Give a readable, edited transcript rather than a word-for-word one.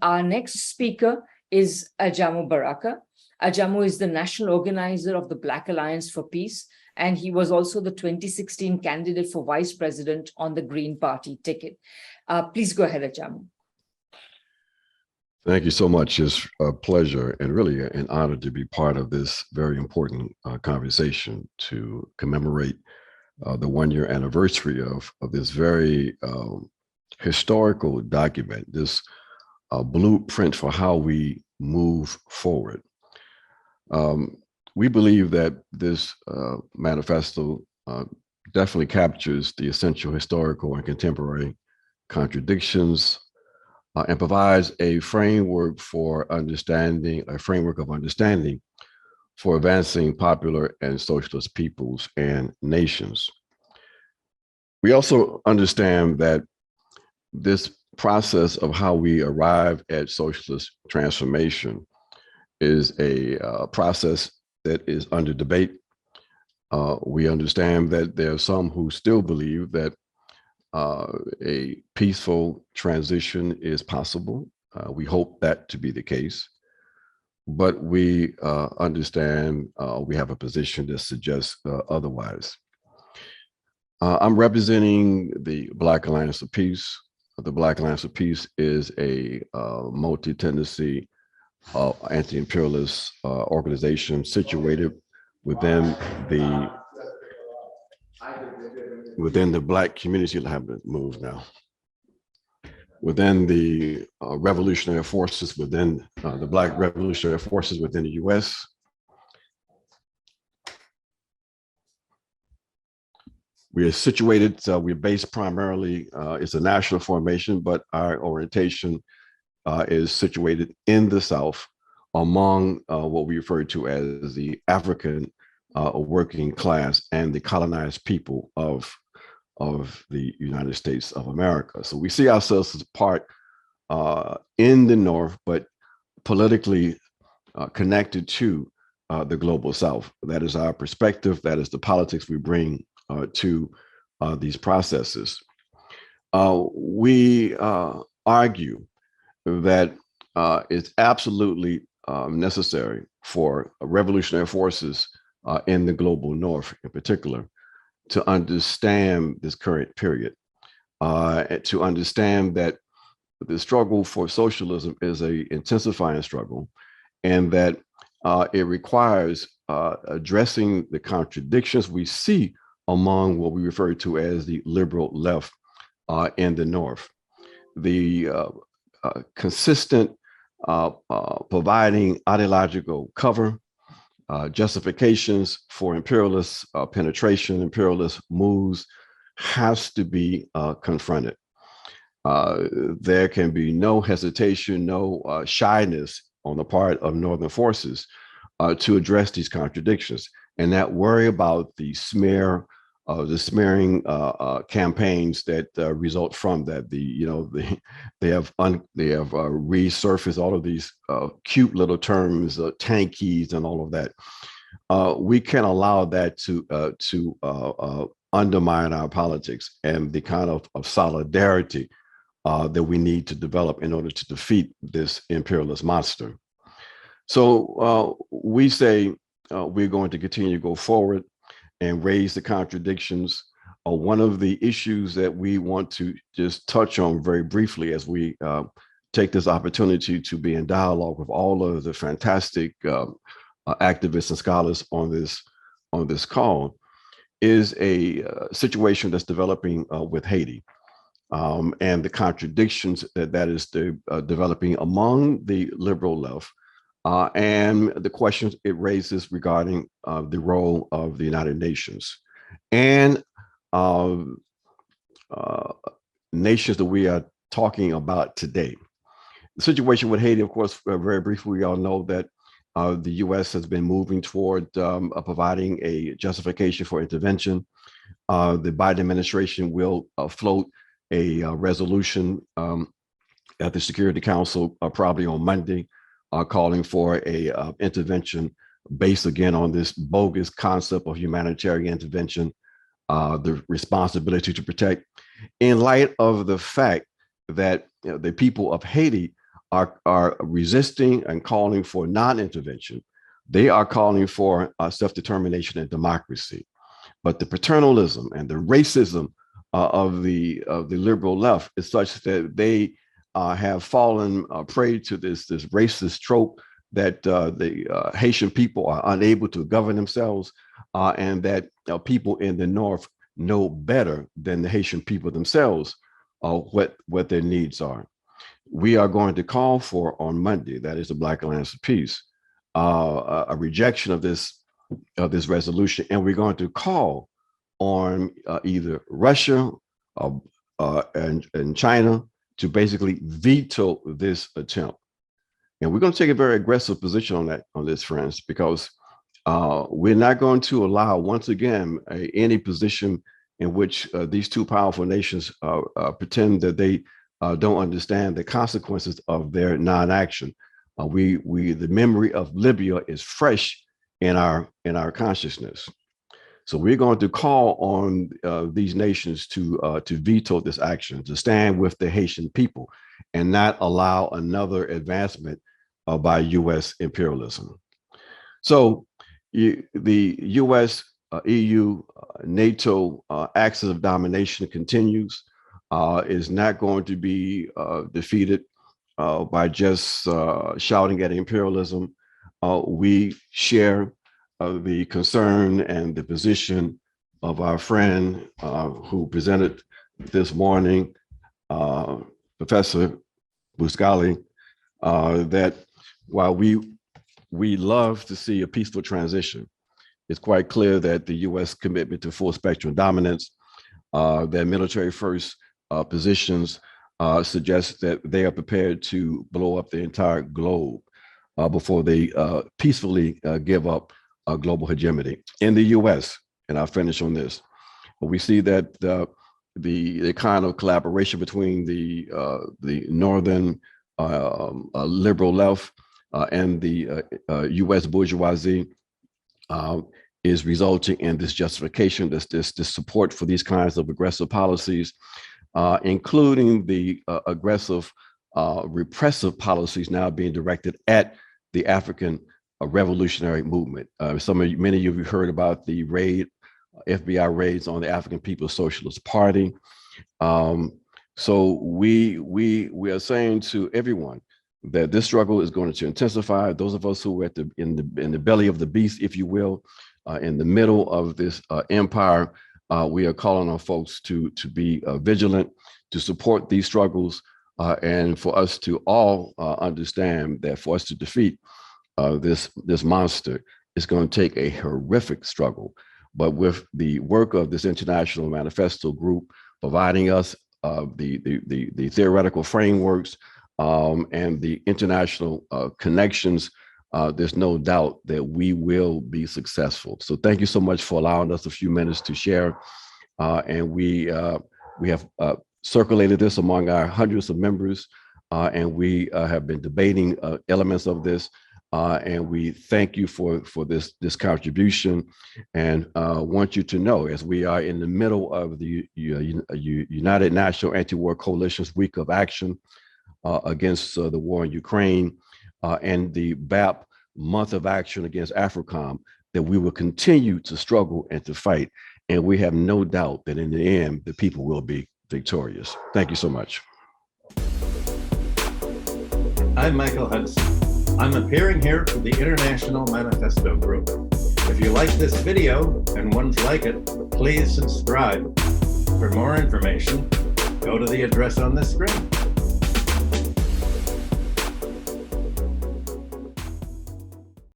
Our next speaker is Ajamu Baraka. Ajamu is the national organizer of the Black Alliance for Peace, and he was also the 2016 candidate for vice president on the Green Party ticket. Please go ahead, Ajamu. Thank you so much. It's a pleasure and really an honor to be part of this very important conversation to commemorate the one-year anniversary of this very historical document, this blueprint for how we move forward. We believe that this manifesto definitely captures the essential historical and contemporary contradictions and provides a framework for understanding, a framework of understanding for advancing popular and socialist peoples and nations. We also understand that this process of how we arrive at socialist transformation is a process that is under debate. We understand that there are some who still believe that a peaceful transition is possible. We hope that to be the case, but we understand we have a position that suggests otherwise. I'm representing the Black Alliance of Peace. The Black Alliance of Peace is a multi-tendency anti-imperialist organization situated within the Black community. I have to move now. Within the revolutionary forces, within the Black revolutionary forces within the U.S. We are situated, we're based primarily, it's a national formation, but our orientation is situated in the South among what we refer to as the African working class and the colonized people of the United States of America. So we see ourselves as part in the North, but politically connected to the global South. That is our perspective. That is the politics we bring to these processes. We argue that it's absolutely necessary for revolutionary forces in the global North in particular to understand this current period, to understand that the struggle for socialism is an intensifying struggle, and that it requires addressing the contradictions we see among what we refer to as the liberal left in the North. The consistent providing ideological cover, justifications for imperialist penetration, imperialist moves has to be confronted. There can be no hesitation, no shyness on the part of Northern forces to address these contradictions, and that worry about the smearing campaigns that result from that. They have resurfaced all of these cute little terms, tankies, and all of that. We can't allow that to undermine our politics and the kind of solidarity that we need to develop in order to defeat this imperialist monster. So we say we're going to continue to go forward and raise the contradictions. One of the issues that we want to just touch on very briefly as we take this opportunity to be in dialogue with all of the fantastic activists and scholars on this call is a situation that's developing with Haiti and the contradictions that is developing among the liberal left. And the questions it raises regarding the role of the United Nations and nations that we are talking about today. The situation with Haiti, of course, very briefly, we all know that the U.S. has been moving toward providing a justification for intervention. The Biden administration will float a resolution at the Security Council probably on Monday, calling for a intervention based again on this bogus concept of humanitarian intervention, the responsibility to protect, in light of the fact that the people of Haiti are resisting and calling for non-intervention. They are calling for self-determination and democracy. But the paternalism and the racism of the liberal left is such that they have fallen prey to this racist trope that the Haitian people are unable to govern themselves, and that people in the North know better than the Haitian people themselves what their needs are. We are going to call for on Monday, that is the Black Alliance for Peace, a rejection of this resolution, and we're going to call on either Russia and China to basically veto this attempt. And we're going to take a very aggressive position on this, friends, because we're not going to allow, once again, any position in which these two powerful nations pretend that they don't understand the consequences of their non-action. The memory of Libya is fresh in our consciousness. So we're going to call on these nations to veto this action, to stand with the Haitian people, and not allow another advancement by U.S. imperialism. So the U.S., EU, NATO axis of domination continues, is not going to be defeated by just shouting at imperialism. We share the concern and the position of our friend who presented this morning, Professor Buscali, that while we love to see a peaceful transition, it's quite clear that the U.S. commitment to full spectrum dominance, their military first positions suggest that they are prepared to blow up the entire globe before they peacefully give up global hegemony. In the U.S., and I'll finish on this, we see that the kind of collaboration between the northern liberal left and the U.S. bourgeoisie is resulting in this justification, this support for these kinds of aggressive policies, including the aggressive repressive policies now being directed at the African revolutionary movement. Many of you have heard about the FBI raids on the African People's Socialist Party. So we are saying to everyone that this struggle is going to intensify. Those of us who are in the belly of the beast, if you will, in the middle of this empire, we are calling on folks to be vigilant, to support these struggles, and for us to all understand that for us to defeat this monster, it's going to take a horrific struggle. But with the work of this International Manifesto Group providing us the theoretical frameworks and the international connections, there's no doubt that we will be successful. So thank you so much for allowing us a few minutes to share. And we have circulated this among our hundreds of members, and we have been debating elements of this. And we thank you for this contribution, and want you to know, as we are in the middle of the United National Anti-War Coalition's Week of Action against the war in Ukraine, and the BAP Month of Action against AFRICOM, that we will continue to struggle and to fight. And we have no doubt that in the end, the people will be victorious. Thank you so much. I'm Michael Hudson. I'm appearing here for the International Manifesto Group. If you like this video and ones like it, please subscribe. For more information, go to the address on the screen.